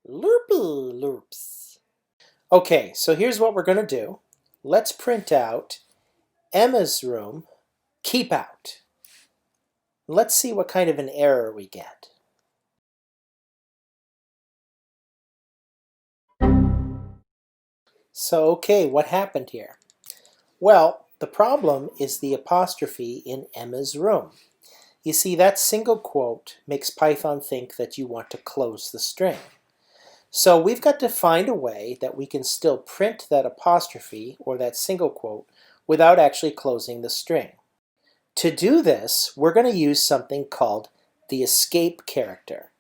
Loopy loops. Okay, so here's what we're going to do. Let's print out Emma's room, keep out. Let's see what kind of an error we get. So, okay, what happened here? Well, the problem is the apostrophe in Emma's room. You see, that single quote makes Python think that you want to close the string. So we've got to find a way that we can still print that apostrophe or that single quote without actually closing the string. To do this, we're going to use something called the escape character.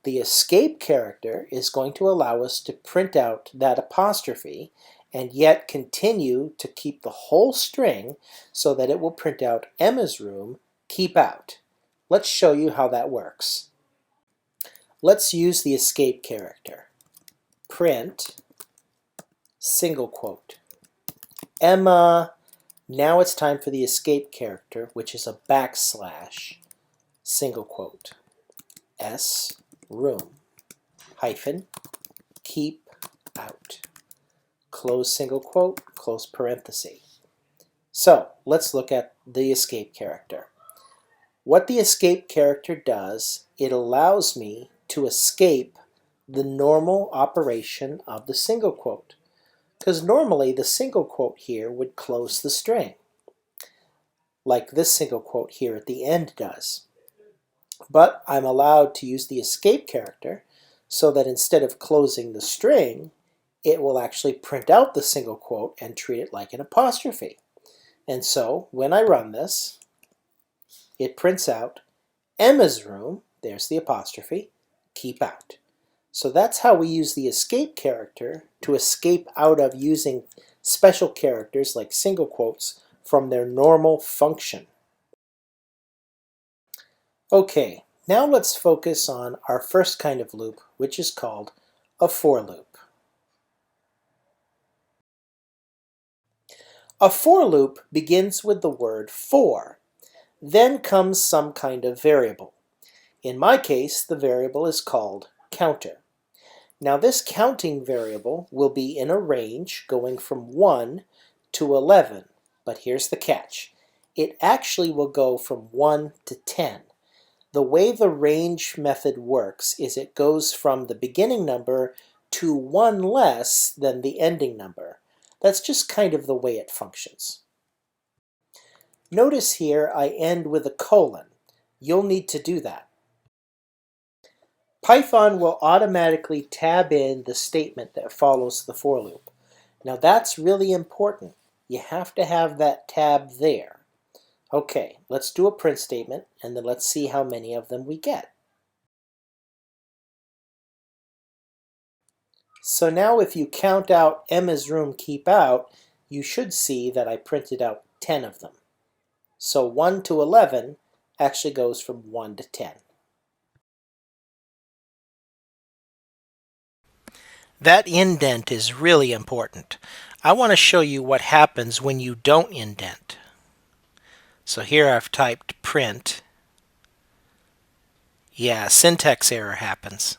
The escape character is going to allow us to print out that apostrophe and yet continue to keep the whole string so that it will print out Emma's room, keep out. Let's show you how that works. Let's use the escape character. Print single quote. Emma. Now it's time for the escape character, which is a backslash single quote. S room hyphen keep out. Close single quote, close parenthesis. So let's look at the escape character. What the escape character does, it allows me to escape the normal operation of the single quote. Because normally the single quote here would close the string, like this single quote here at the end does. But I'm allowed to use the escape character so that instead of closing the string, it will actually print out the single quote and treat it like an apostrophe. And so when I run this, it prints out Emma's room, there's the apostrophe, keep out. So that's how we use the escape character to escape out of using special characters like single quotes from their normal function. Okay, now let's focus on our first kind of loop, which is called a for loop. A for loop begins with the word for. Then comes some kind of variable. In my case, the variable is called counter. Now this counting variable will be in a range going from 1 to 11, but here's the catch. It actually will go from 1 to 10. The way the range method works is it goes from the beginning number to 1 less than the ending number. That's just kind of the way it functions. Notice here I end with a colon. You'll need to do that. Python will automatically tab in the statement that follows the for loop. Now that's really important. You have to have that tab there. Okay, let's do a print statement and then let's see how many of them we get. So now if you count out Emma's room keep out, you should see that I printed out 10 of them. So 1 to 11 actually goes from 1 to 10. That indent is really important. I want to show you what happens when you don't indent. So here I've typed print. Yeah, syntax error happens.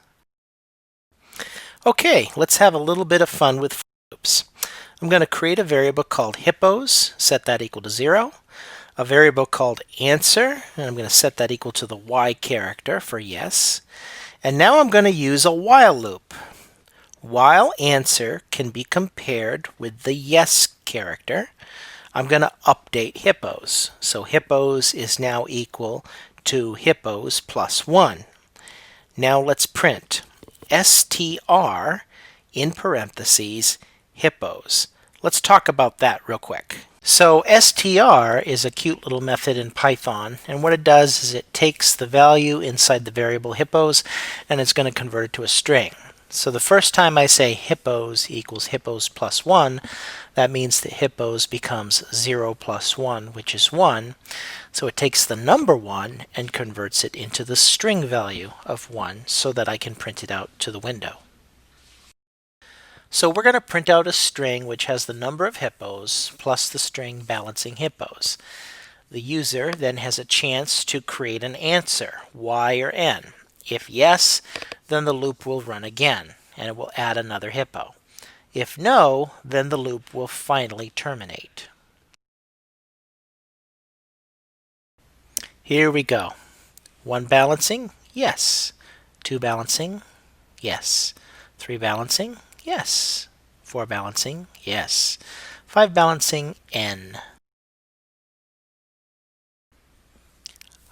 Okay, let's have a little bit of fun with for loops. I'm going to create a variable called hippos, set that equal to 0. A variable called answer, and I'm going to set that equal to the y character for yes. And now I'm going to use a while loop. While answer can be compared with the yes character, I'm going to update hippos. So hippos is now equal to hippos plus 1. Now let's print str in parentheses hippos. Let's talk about that real quick. So str is a cute little method in Python, and what it does is it takes the value inside the variable hippos and it's going to convert it to a string. So the first time I say hippos equals hippos plus 1, that means that hippos becomes 0 plus 1, which is 1. So it takes the number 1 and converts it into the string value of 1 so that I can print it out to the window. So we're going to print out a string which has the number of hippos plus the string balancing hippos. The user then has a chance to create an answer, y or n. If yes, then the loop will run again. and it will add another hippo. If no, then the loop will finally terminate. Here we go. 1 balancing, yes. 2 balancing, yes. 3 balancing, yes. 4 balancing, yes. 5 balancing, N.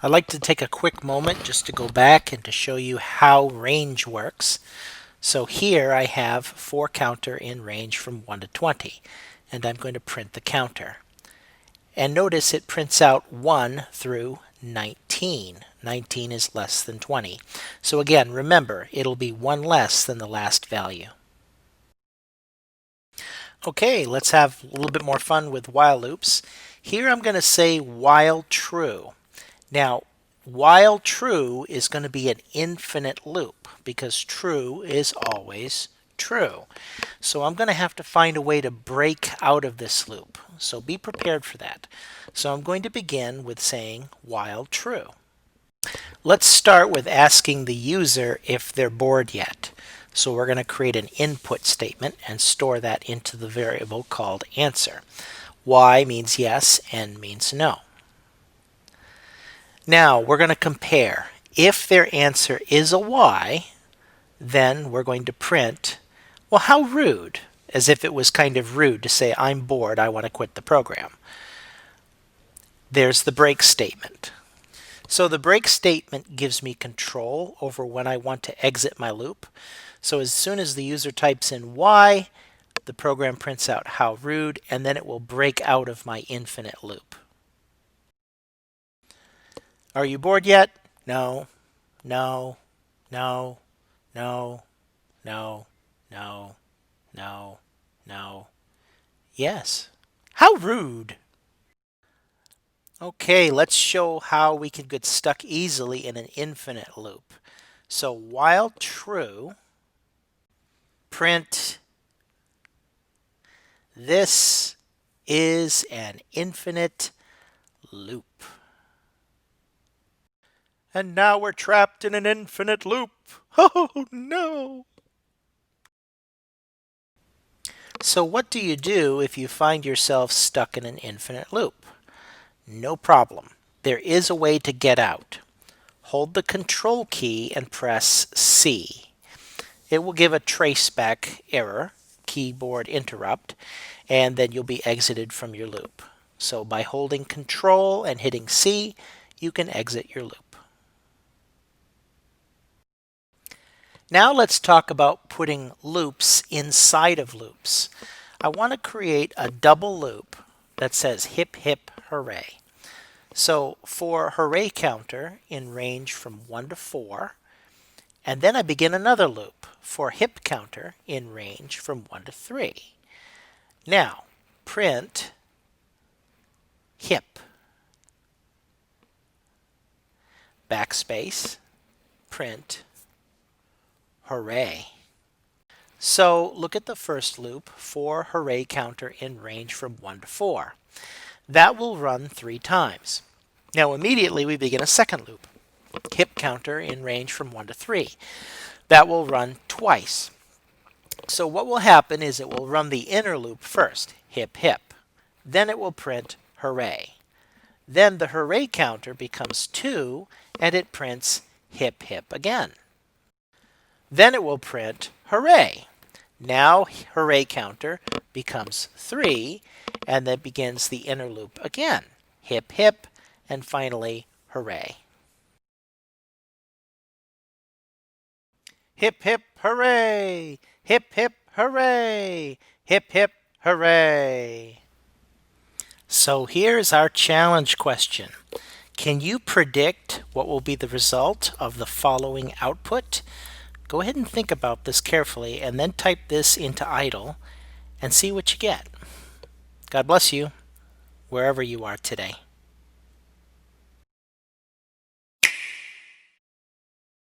I'd like to take a quick moment just to go back and to show you how range works. So here I have 4 counter in range from 1 to 20, and I'm going to print the counter. And notice it prints out 1 through 19. 19 is less than 20. So again, remember, it'll be 1 less than the last value. Okay, let's have a little bit more fun with while loops. Here I'm going to say while true. Now, while true is going to be an infinite loop because true is always true. So I'm going to have to find a way to break out of this loop. So be prepared for that. So I'm going to begin with saying while true. Let's start with asking the user if they're bored yet. So we're going to create an input statement and store that into the variable called answer. Y means yes, N means no. Now we're going to compare. If their answer is a Y, then we're going to print, well, how rude, as if it was kind of rude to say, I'm bored, I want to quit the program. There's the break statement. So the break statement gives me control over when I want to exit my loop. So as soon as the user types in Y, the program prints out how rude, and then it will break out of my infinite loop. Are you bored yet? No, no, no, no, no, no, no, no. Yes. How rude. Okay, let's show how we can get stuck easily in an infinite loop. So while true, print this is an infinite loop. And now we're trapped in an infinite loop. Oh no! So what do you do if you find yourself stuck in an infinite loop? No problem. There is a way to get out. Hold the control key and press C. It will give a traceback error, keyboard interrupt, and then you'll be exited from your loop. So by holding control and hitting C, you can exit your loop. Now let's talk about putting loops inside of loops. I want to create a double loop that says hip hip hooray. So for hooray counter in range from 1 to 4, and then I begin another loop for hip counter in range from 1 to 3. Now print hip, backspace, print hooray. So look at the first loop for hooray counter in range from 1 to 4. That will run 3 times. Now immediately we begin a second loop, hip counter in range from 1 to 3. That will run twice. So what will happen is it will run the inner loop first, hip hip. Then it will print hooray. Then the hooray counter becomes 2 and it prints hip hip again. Then it will print hooray. Now hooray counter becomes 3 and then begins the inner loop again. Hip hip and finally hooray. Hip hip hooray! Hip hip hooray! Hip hip hooray! So here's our challenge question. Can you predict what will be the result of the following output? Go ahead and think about this carefully and then type this into idle and see what you get. God bless you wherever you are today.